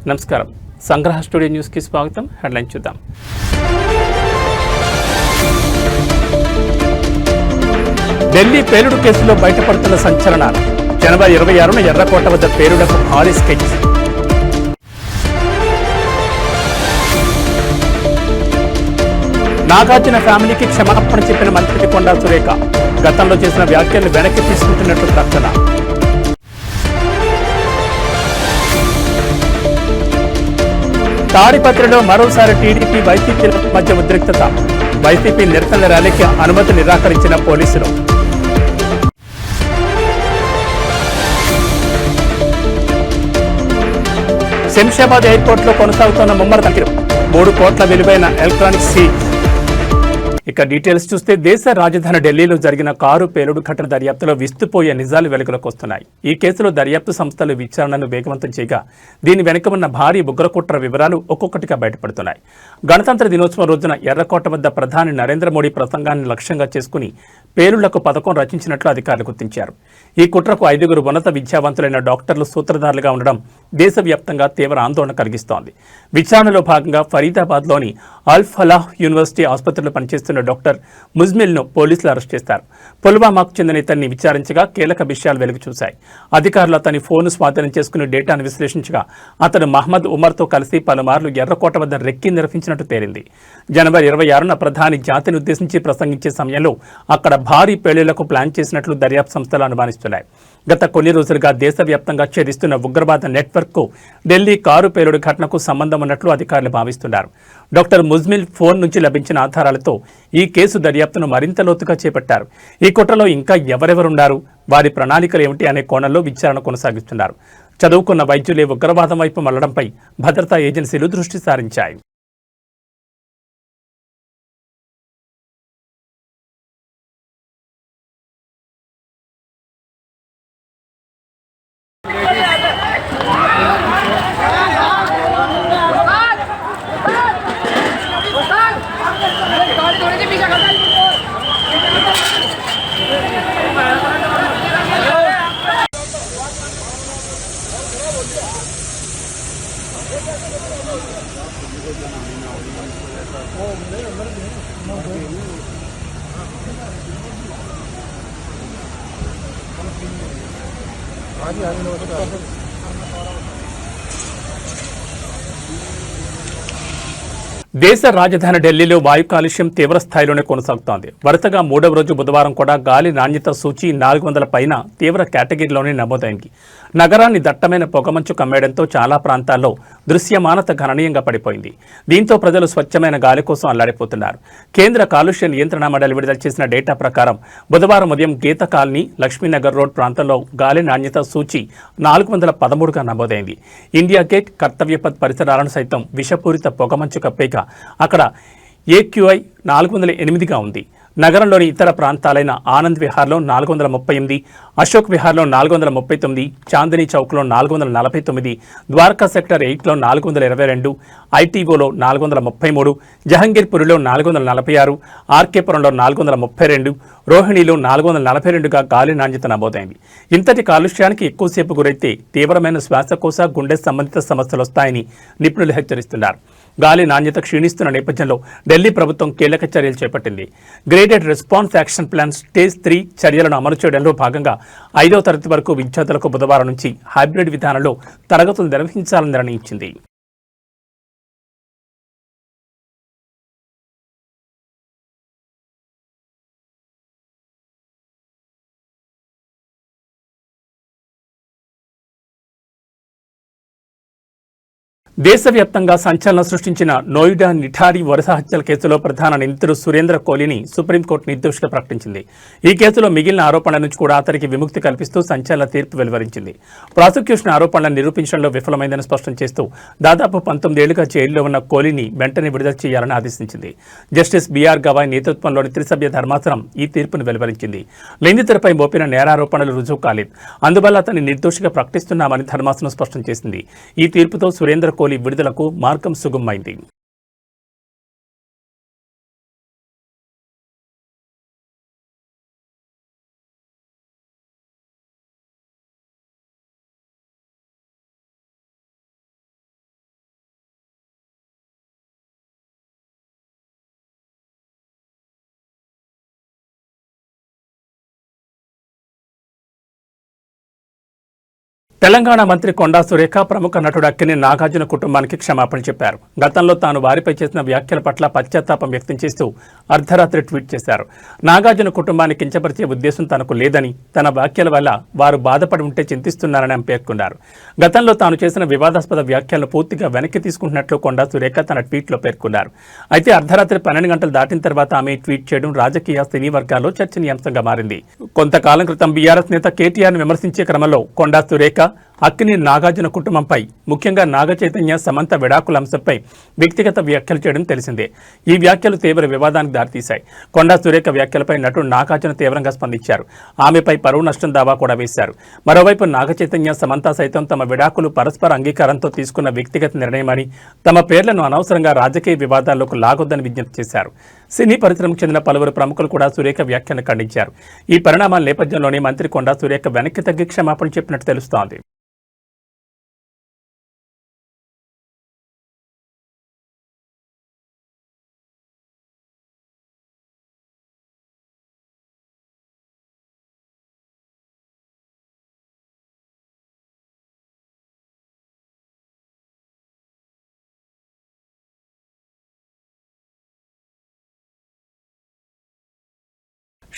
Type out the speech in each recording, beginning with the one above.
నమస్కారం. సంగ్రహ స్టూడియో న్యూస్కి స్వాగతం. హెడ్లైన్ చూద్దాం. ఢిల్లీ పేలుడు కేసులో బయటపడుతున్న సంచలనాలు. జనవరి 26న ఎర్రకోట వద్ద పేలుడుకు భారీ స్కెచ్. నాగార్జున ఫ్యామిలీకి క్షమాపణ చెప్పిన మంత్రి కొండా సురేఖ గతంలో చేసిన వ్యాఖ్యలు వెనక్కి తీసుకుంటున్నట్లు ప్రకటన. తాడిపత్రిలో మరోసారి టీడీపీ వైసీపీల మధ్య ఉద్రిక్తత. వైసీపీ నిరసనల ర్యాలీకి అనుమతి నిరాకరించిన పోలీసులు. శంషాబాద్ ఎయిర్పోర్ట్లో కొనసాగుతున్న ముమ్మర తనిఖీలు. 3 కోట్ల విలువైన ఎలక్ట్రానిక్ సీజ్. ఇక డీటెయిల్స్ చూస్తే దేశ రాజధాని ఢిల్లీలో జరిగిన కారు పేలుడు ఘటన దర్యాప్తులో విస్తుపోయే నిజాలు వెలుగులోకి వస్తున్నాయి. ఈ కేసులో దర్యాప్తు సంస్థలు విచారణను వేగవంతం చేయగా దీని వెనుక ఉన్న భారీ ఉగ్రకుట్ర వివరాలు ఒక్కొక్కటిగా బయటపడుతున్నాయి. గణతంత్ర దినోత్సవం రోజున ఎర్రకోట వద్ద ప్రధాని నరేంద్ర మోడీ ప్రసంగాన్ని లక్ష్యంగా చేసుకుని పేలుళ్లకు పథకం రచించినట్లు అధికారులు గుర్తించారు. ఈ కుట్రకు 5గురు ఉన్నత విద్యావంతులైన డాక్టర్లు సూత్రధారులుగా ఉండడం దేశవ్యాప్తంగా తీవ్ర ఆందోళన కలిగిస్తోంది. విచారణలో భాగంగా ఫరీదాబాద్లోని అల్ ఫలాహ్ యూనివర్సిటీ ఆసుపత్రిలో పనిచేస్తున్న డాక్టర్ ముజ్మిల్ను పోలీసులు అరెస్ట్ చేశారు. పుల్వామాకు చెందిన ఇతన్ని విచారించగా కీలక విషయాలు వెలుగు చూశాయి. అధికారులు అతని ఫోన్ స్వాధీనం చేసుకుని డేటాను విశ్లేషించగా అతను మహ్మద్ ఉమర్తో కలిసి పలుమార్లు ఎర్రకోట వద్ద రెక్కి నిర్వహించినట్టు తేలింది. జనవరి 26న ప్రధాని జాతిని ఉద్దేశించి ప్రసంగించే సమయంలో అక్కడ భారీ పేలుళ్లకు ప్లాన్ చేసినట్లు దర్యాప్తు సంస్థలు అనుమానిస్తున్నాయి. గత కొన్ని రోజులుగా దేశవ్యాప్తంగా ఛేదిస్తున్న ఉగ్రవాద నెట్వర్క్కు ఢిల్లీ కారు పేలుడు ఘటనకు సంబంధం ఉన్నట్లు అధికారులు భావిస్తున్నారు. డాక్టర్ ముజ్మిల్ ఫోన్ నుంచి లభించిన ఆధారాలతో ఈ కేసు దర్యాప్తును మరింత లోతుగా చేపట్టారు. ఈ కుట్రలో ఇంకా ఎవరెవరున్నారు, వారి ప్రణాళికలు ఏమిటి అనే కోణంలో విచారణ కొనసాగిస్తున్నారు. చదువుకున్న వైద్యులే ఉగ్రవాదం వైపు మళ్లడంపై భద్రతా ఏజెన్సీలు దృష్టి సారించాయి. దేశ రాజధాని ఢిల్లీలో వాయు కాలుష్యం తీవ్ర స్థాయిలోనే కొనసాగుతోంది. వరుసగా 3వ రోజు బుధవారం కూడా గాలి నాణ్యత సూచి 400 పైన తీవ్ర కేటగిరీలోనే నమోదైంది. నగరాన్ని దట్టమైన పొగమంచు కమ్మేయడంతో చాలా ప్రాంతాల్లో దృశ్యమానత గణనీయంగా పడిపోయింది. దీంతో ప్రజలు స్వచ్ఛమైన గాలి కోసం అల్లాడిపోతున్నారు. కేంద్ర కాలుష్య నియంత్రణ మండలి విడుదల చేసిన డేటా ప్రకారం బుధవారం ఉదయం గీత కాలనీ, లక్ష్మీనగర్ రోడ్ ప్రాంతంలో గాలి నాణ్యత సూచి 413గా నమోదైంది. ఇండియా గేట్, కర్తవ్యపథ్ పరిసరాలను సైతం విషపూరిత పొగమంచు కప్పేక అక్కడ AQI 408గా ఉంది. నగరంలోని ఇతర ప్రాంతాలైన ఆనంద్ విహార్లో 438, అశోక్ విహార్లో 439, చాందినీ చౌక్లో 449, ద్వారకా సెక్టర్ 8లో 422, ITOలో 433, జహంగీర్పురిలో 446, ఆర్కేపురంలో 432, రోహిణిలో 442గా గాలి నాణ్యత నమోదైంది. ఇంతటి కాలుష్యానికి ఎక్కువసేపు గురైతే తీవ్రమైన శ్వాసకోశ, గుండె సంబంధిత సమస్యలు వస్తాయని నిపుణులు హెచ్చరిస్తున్నారు. గాలి నాణ్యత క్షీణిస్తున్న నేపథ్యంలో ఢిల్లీ ప్రభుత్వం కీలక చర్యలు చేపట్టింది. Graded response action plan stage 3 చర్యలను అమలు చేయడంలో భాగంగా 5వ తరగతి వరకు విద్యార్థులకు బుధవారం నుంచి హైబ్రిడ్ విధానంలో తరగతులు నిర్వహించాలని నిర్ణయించింది. దేశవ్యాప్తంగా సంచలనం సృష్టించిన నోయిడా నిఠారి వరుస హత్యల కేసులో ప్రధాన నిందితుడు సురేంద్ర కోహ్లీని సుప్రీంకోర్టు నిర్దోషిగా ప్రకటించింది. ఈ కేసులో మిగిలిన ఆరోపణల నుంచి కూడా అతనికి విముక్తి కల్పిస్తూ సంచలన తీర్పు వెలువరించింది. ప్రాసిక్యూషన్ ఆరోపణలను నిరూపించడంలో విఫలమైందని స్పష్టం చేస్తూ దాదాపు 19 ఏళ్లుగా జైల్లో ఉన్న కోహ్లీని వెంటనే విడుదల చేయాలని ఆదేశించింది. జస్టిస్ బిఆర్ గవాయ్ నేతృత్వంలోని త్రిసభ్య ధర్మాసనం ఈ తీర్పును వెలువరించింది. నిందితుడిపై మోపిన నేరారోపణలు రుజువు కాలేదు, అందువల్ల అతన్ని నిర్దోషిగా ప్రకటిస్తున్నామని ధర్మాసనం స్పష్టం చేసింది. ఈ తీర్పుతో సురేంద్ర కోహ్లీ విడుదలకు మార్గం సుగమమైంది. తెలంగాణ మంత్రి కొండా సురేఖ ప్రముఖ నటుడు అక్కినేని నాగార్జున కుటుంబానికి క్షమాపణ చెప్పారు. గతంలో తాను వారిపై చేసిన వ్యాఖ్యల పట్ల పశ్చాత్తాపం వ్యక్తం చేస్తూ అర్ధరాత్రి ట్వీట్ చేశారు. నాగార్జున కుటుంబాన్ని కించపరిచే ఉద్దేశం తనకు లేదని, తన వ్యాఖ్యల వల్ల వారు బాధపడి ఉంటే చింతిస్తున్నారని ఆమె పేర్కొన్నారు. గతంలో తాను చేసిన వివాదాస్పద వ్యాఖ్యలను పూర్తిగా వెనక్కి తీసుకుంటున్నట్లు కొండా సురేఖ తన ట్వీట్లో పేర్కొన్నారు. అయితే అర్ధరాత్రి 12 గంటలు దాటిన తర్వాత ఆమె ట్వీట్ చేయడం రాజకీయ సినీ వర్గాల్లో చర్చనీయాంశంగా మారింది. కొంతకాలం క్రితం బీఆర్ఎస్ నేత కేటీఆర్ను విమర్శించే క్రమంలో కొండా సురేఖ అక్కినేని నాగార్జున కుటుంబంపై, ముఖ్యంగా నాగ చైతన్య సమంత విడాకుల అంశంపై వ్యక్తిగత వ్యాఖ్యలు చేయడం తెలిసిందే. ఈ వ్యాఖ్యలు తీవ్ర వివాదానికి దారితీశాయి. కొండా సురేఖ వ్యాఖ్యలపై నటుడు నాగార్జున తీవ్రంగా స్పందించారు. ఆమెపై పరువు నష్టం దావా కూడా వేశారు. మరోవైపు నాగ చైతన్య సమంత సైతం తమ విడాకులు పరస్పర అంగీకారంతో తీసుకున్న వ్యక్తిగత నిర్ణయమని, తమ పేర్లను అనవసరంగా రాజకీయ వివాదాల్లోకి లాగొద్దని విజ్ఞప్తి చేశారు. సినీ పరిశ్రమకు చెందిన పలువురు ప్రముఖులు కూడా సురేఖ వ్యాఖ్యలను ఖండించారు. ఈ పరిణామాల నేపథ్యంలోనే మంత్రి కొండా సురేఖ వెనక్కి తగ్గి క్షమాపణ చెప్పినట్టు తెలుస్తోంది.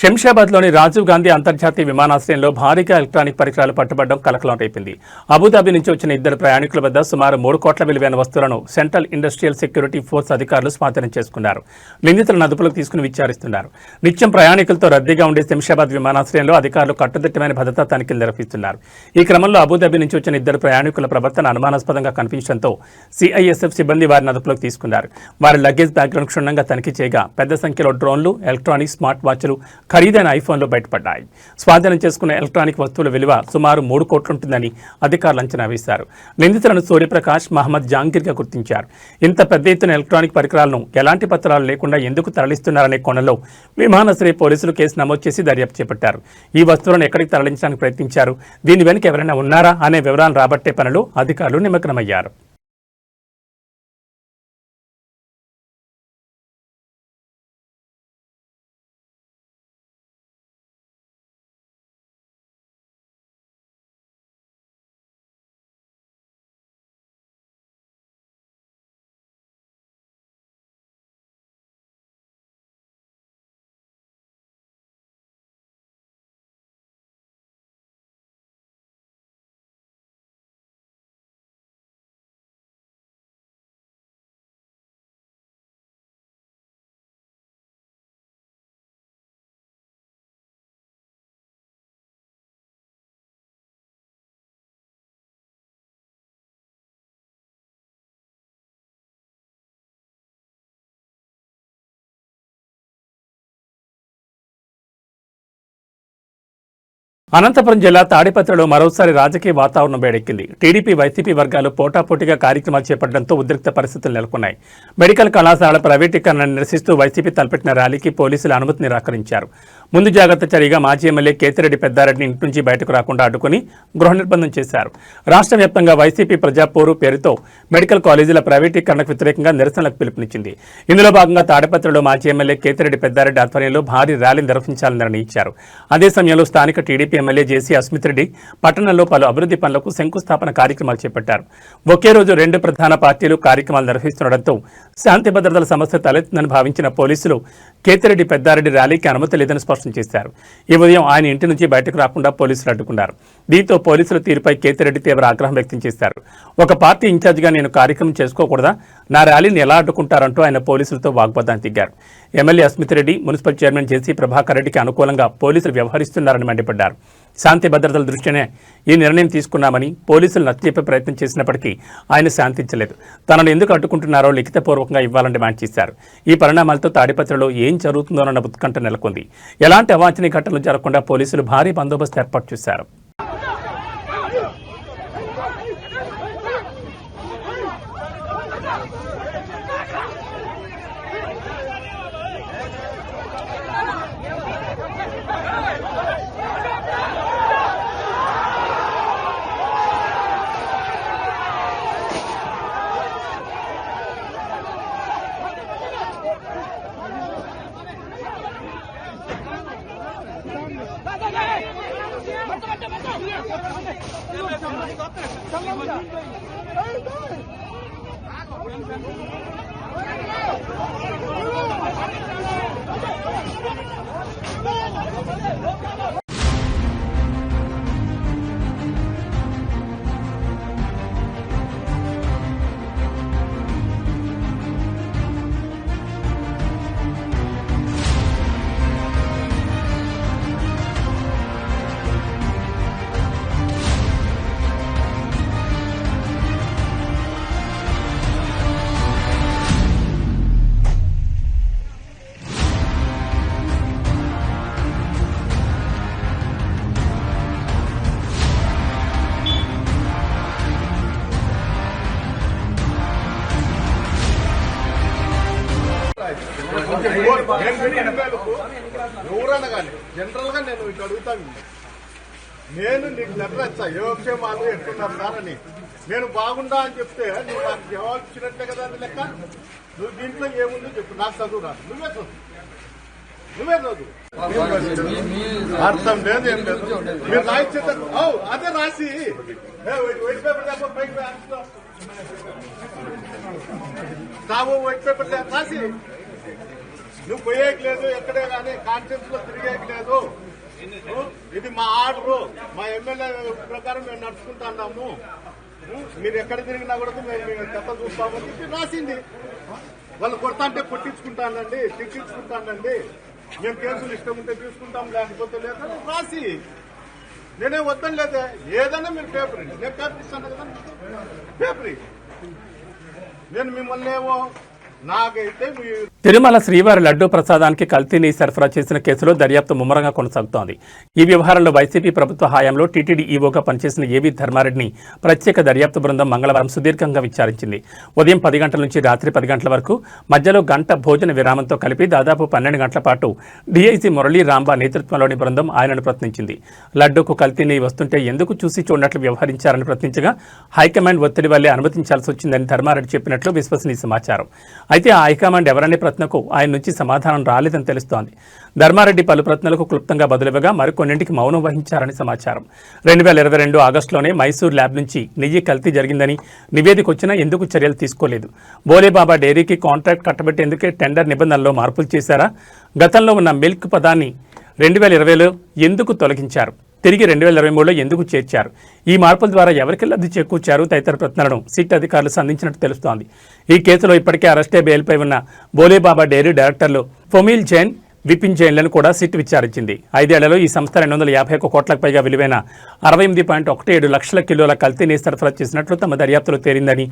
శంషాబాద్లోని రాజీవ్ గాంధీ అంతర్జాతీయ విమానాశ్రయంలో భారీగా ఎలక్ట్రానిక్ పరికరాలు పట్టుబడడం కలకలం రేపింది. అబుదాబి నుంచి వచ్చిన 2 ప్రయాణికుల వద్ద సుమారు 3 కోట్ల విలువైన వస్తువులను సెంట్రల్ ఇండస్ట్రియల్ సెక్యూరిటీ ఫోర్స్ అధికారులు స్వాధీనం చేసుకున్నారు. నిందితులను అదుపులోకి తీసుకుని విచారిస్తున్నారు. నిత్యం ప్రయాణికులతో రద్దీగా ఉండే శంషాబాద్ విమానాశ్రయంలో అధికారులు కట్టుదిట్టమైన భద్రతా తనిఖీలు నిర్వహిస్తున్నారు. ఈ క్రమంలో అబుదాబి నుంచి వచ్చిన 2 ప్రయాణికుల ప్రవర్తన అనుమానాస్పదంగా కనిపించడంతో సిఐఎస్ఎఫ్ సిబ్బంది వారిని అదుపులోకి తీసుకున్నారు. వారి లగేజ్ బ్యాగ్లను క్షుణ్ణంగా తనిఖీ చేయగా పెద్ద సంఖ్యలో డ్రోన్లు, ఎలక్ట్రానిక్ స్మార్ట్ వాచ్లు, ఖరీదైన ఐఫోన్లు బయటపడ్డాయి. స్వాధీనం చేసుకున్న ఎలక్ట్రానిక్ వస్తువుల విలువ సుమారు 3 కోట్లుంటుందని అధికారులు అంచనా వేశారు. నిందితులను సూర్యప్రకాష్, మహమ్మద్ జాంగీర్గా గుర్తించారు. ఇంత పెద్ద ఎత్తున ఎలక్ట్రానిక్ పరికరాలను ఎలాంటి పత్రాలు లేకుండా ఎందుకు తరలిస్తున్నారనే కోణంలో విమానాశ్రయ పోలీసులు కేసు నమోదు చేసి దర్యాప్తు చేపట్టారు. ఈ వస్తువులను ఎక్కడికి తరలించడానికి ప్రయత్నించారు, దీని వెనుక ఎవరైనా ఉన్నారా అనే వివరాలు రాబట్టే పనిలో అధికారులు నిమగ్నమయ్యారు. అనంతపురం జిల్లా తాడిపత్రిలో మరోసారి రాజకీయ వాతావరణం వేడెక్కింది. టీడీపీ, వైసీపీ వర్గాలు పోటాపోటీగా కార్యక్రమాలు చేపట్టడంతో ఉద్రిక్త పరిస్థితులు నెలకొన్నాయి. మెడికల్ కళాశాల ప్రైవేటీకరణను నిరసిస్తూ వైసీపీ తలపెట్టిన ర్యాలీకి పోలీసులు అనుమతి నిరాకరించారు. ముందు జాగ్రత్త చర్యగా మాజీ ఎమ్మెల్యే కేతిరెడ్డి పెద్దారెడ్డిని ఇంటి నుంచి బయటకు రాకుండా అడ్డుకుని గృహ నిర్బంధం చేశారు. రాష్ట్ర వ్యాప్తంగా వైసీపీ ప్రజాపోరు పేరుతో మెడికల్ కాలేజీల ప్రైవేటీకరణకు వ్యతిరేకంగా నిరసనలకు పిలుపునిచ్చింది. ఇందులో భాగంగా తాడిపత్రిలో మాజీ ఎమ్మెల్యే కేతిరెడ్డి పెద్దారెడ్డి ఆధ్వర్యంలో భారీ ర్యాలీ నిర్వహించాలని నిర్ణయించారు. అదే సమయంలో స్థానిక టీడీపీ ఎమ్మెల్యే జేసీ అస్మిత్ రెడ్డి పట్టణంలో పలు అభివృద్ధి పనులకు శంకుస్థాపన కార్యక్రమాలు చేపట్టారు. ఒకే రోజు 2 ప్రధాన పార్టీలు కార్యక్రమాలు నిర్వహిస్తుండటంతో శాంతి భద్రతల సమస్య తలెత్తుందని భావించిన పోలీసులు కేతిరెడ్డి పెద్దారెడ్డి ర్యాలీకి అనుమతి లేదని స్పష్టం చేశారు. ఈ ఉదయం ఆయన ఇంటి నుంచి బయటకు రాకుండా పోలీసులు అడ్డుకున్నారు. దీంతో పోలీసుల తీరుపై కేతిరెడ్డి తీవ్ర ఆగ్రహం వ్యక్తం చేశారు. ఒక పార్టీ ఇన్ఛార్జిగా నేను కార్యక్రమం చేసుకోకూడదా, నా ర్యాలీని ఎలా అడ్డుకుంటారంటూ ఆయన పోలీసులతో వాగ్వాదానికి దిగారు. MLA Asmith Reddy, municipal chairman JC Prabhakar రెడ్డికి అనుకూలంగా పోలీసులు వ్యవహరిస్తున్నారని మండిపడ్డారు. శాంతి భద్రతల దృష్ట్యానే ఈ నిర్ణయం తీసుకున్నామని పోలీసులు నచ్చజెప్పే ప్రయత్నం చేసినప్పటికీ ఆయన శాంతించలేదు. తనను ఎందుకు అడ్డుకుంటున్నారో లిఖితపూర్వకంగా ఇవ్వాలని డిమాండ్ చేశారు. ఈ పరిణామాలతో తాడిపత్రిలో ఏం జరుగుతుందోనన్న ఉత్కంఠ నెలకొంది. ఎలాంటి అవాంఛనీయ ఘటనలు జరగకుండా పోలీసులు భారీ బందోబస్తు ఏర్పాటు చేశారు. ఎవరన్నా కానీ జనరల్ గా నేను ఇటు అడుగుతాను. నేను నీకు లెటర్ ఇచ్చా యోగక్షేమాలు ఎట్టున్నారు సార్ అని. నేను బాగుండా అని చెప్తే నువ్వు నాకు జవాబు ఇచ్చినట్లే కదా అది లెక్క. నువ్వు దీంట్లో ఏముందో చెప్పు. నాకు చదువు రాదు, నువ్వే చదువు అర్థం లేదు ఏం లేదు. మీరు రాయించే అదే రాసి వైట్ పేపర్ తప్ప పైకి వైట్ పేపర్ రాసి నువ్వు పోయేకి లేదు, ఎక్కడే కానీ కాన్ఫరెన్స్ లో తిరిగేకి లేదు. ఇది మా ఆర్డరు, మా ఎమ్మెల్యే ప్రకారం మేము నడుచుకుంటున్నాము. మీరు ఎక్కడ తిరిగినా కూడా మేము చెత్త చూస్తామని చెప్పి రాసింది. వాళ్ళు కొడతా అంటే కొట్టించుకుంటానండి, తిట్టించుకుంటానండి, మేము కేసులు ఇష్టం ఉంటే తీసుకుంటాం, లేకపోతే లేదా రాసి. నేనే వద్దని లేదా, ఏదైనా మీరు పేపర్ నేను పేపర్ ఇస్తాను కదా, పేపర్ నేను మిమ్మల్ని ఏమో నాకైతే తిరుమల శ్రీవారి లడ్డూ ప్రసాదానికి కల్తీ నెయ్యి సరఫరా చేసిన కేసులో దర్యాప్తు ముమ్మరంగా కొనసాగుతోంది. ఈ వ్యవహారంలో వైసీపీ ప్రభుత్వ హయాంలో టీటీడీ ఈవోగా పనిచేసిన ఏవీ ధర్మారెడ్డిని ప్రత్యేక దర్యాప్తు బృందం మంగళవారం సుదీర్ఘంగా విచారించింది. ఉదయం 10 గంటల నుంచి రాత్రి 10 గంటల వరకు మధ్యలో గంట భోజన విరామంతో కలిపి దాదాపు 12 గంటల పాటు డీఐసీ మురళీ రాంబా నేతృత్వంలోని బృందం ఆయనను ప్రశ్నించింది. లడ్డూకు కల్తీ నెయ్యి వస్తుంటే ఎందుకు చూసి చూడనట్లు వ్యవహరించారని ప్రశ్నించగా హైకమాండ్ ఒత్తిడి వల్లే అనుమతించాల్సి వచ్చిందని ధర్మారెడ్డి చెప్పినట్లు విశ్వసనీయ సమాచారం. అయితే ఆ హైకమాండ్ ఎవరనే ప్రశ్నకు ఆయన నుంచి సమాధానం రాలేదని తెలుస్తోంది. ధర్మారెడ్డి పలు ప్రశ్నలకు క్లుప్తంగా బదులివ్వగా మరికొన్నింటికి మౌనం వహించారని సమాచారం. 2022 ఆగస్టులోనే మైసూర్ ల్యాబ్ నుంచి నెయ్యి కల్తీ జరిగిందని నివేదిక వచ్చినా ఎందుకు చర్యలు తీసుకోలేదు? బోలేబాబా డైరీకి కాంట్రాక్ట్ కట్టబెట్టేందుకే టెండర్ నిబంధనల్లో మార్పులు చేశారా? గతంలో ఉన్న మిల్క్ పదాన్ని 2020లో ఎందుకు తొలగించారు? తిరిగి 2023లో ఎందుకు చేర్చారు? ఈ మార్పుల ద్వారా ఎవరికి లబ్ధి చేకూర్చారు? తదితర ప్రశ్నలను సిట్ అధికారులు సంధించినట్టు తెలుస్తోంది. ఈ కేసులో ఇప్పటికే అరెస్టే బెయిల్పై ఉన్న బోలేబాబా డైరీ డైరెక్టర్లు ఫొమిల్ జైన్, విపిన్ జైన్లను కూడా సిట్ విచారించింది. 5 ఏళ్లలో ఈ సంస్థ 251 కోట్లకు పైగా విలువైన 68.17 లక్షల కిలోల కల్తీ నెయ్యి సరఫరా చేసినట్లు తమ దర్యాప్తులో తేలిందని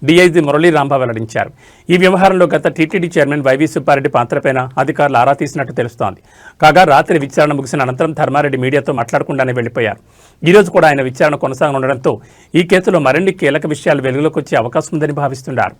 డీఐజీ మురళీ రాంబా వెల్లడించారు. ఈ వ్యవహారంలో గత టీటీడీ చైర్మన్ వైవీ సుబ్బారెడ్డి పాత్రపైన అధికారులు ఆరా తీసినట్టు తెలుస్తోంది. కాగా రాత్రి విచారణ ముగిసిన అనంతరం ధర్మారెడ్డి మీడియాతో మాట్లాడకుండానే వెళ్లిపోయారు. ఈ రోజు కూడా ఆయన విచారణ కొనసాగనుండడంతో ఈ కేసులో మరిన్ని కీలక విషయాలు వెలుగులోకి వచ్చే అవకాశం ఉందని భావిస్తున్నారు.